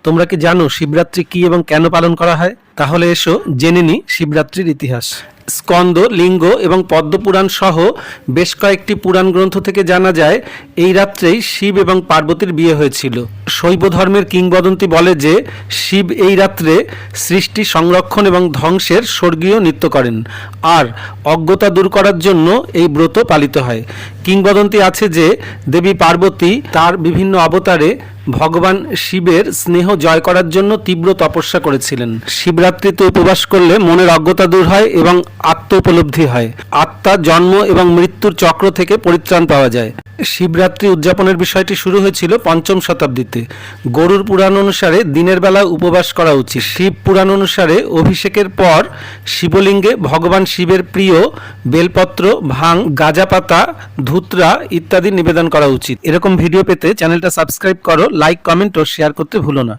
তোমরা কি জানো শিবরাত্রি কি এবং কেন পালন করা হয়? তাহলে এসো জেনে নিই শিবরাত্রির ইতিহাস। স্কন্দ, লিঙ্গ এবং পদ্মপুরাণ সহ বেশ কয়েকটি পুরাণ গ্রন্থ থেকে জানা যায় এই রাত্রেই শিব এবং পার্বতীর বিয়ে হয়েছিল। শৈব ধর্মের কিংবদন্তি বলে যে শিব এই রাত্রে সৃষ্টি সংরক্ষণ এবং ধ্বংসের স্বর্গীয় নৃত্য করেন, আর অজ্ঞতা দূর করার জন্য এই ব্রত পালিত হয়। কিংবদন্তি আছে যে দেবী পার্বতী তার বিভিন্ন অবতারে ভগবান শিবের স্নেহ জয় করার জন্য তীব্র তপস্যা করেছিলেন। শিবরাত্রিতে উপবাস করলে মনের অজ্ঞতা দূর হয় এবং আত্ম উপলব্ধি হয়। আত্মা জন্ম এবং মৃত্যুর চক্র থেকে পরিত্রাণ পাওয়া যায়। শিবরাত্রি উদযাপনের বিষয়টি শুরু হয়েছিল ৫ম শতাব্দীতে। গরুর পুরাণ অনুসারে দিনের বেলা উপবাস করা উচিত। শিব পুরাণ অনুসারে অভিষেকের পর শিবলিঙ্গে ভগবান শিবের প্রিয় বেলপত্র, ভাং, গাঁজা পাতা, ধুতরা ইত্যাদি নিবেদন করা উচিত। এরকম ভিডিও পেতে চ্যানেলটা সাবস্ক্রাইব করো, লাইক, কমেন্ট ও শেয়ার করতে ভুলো না।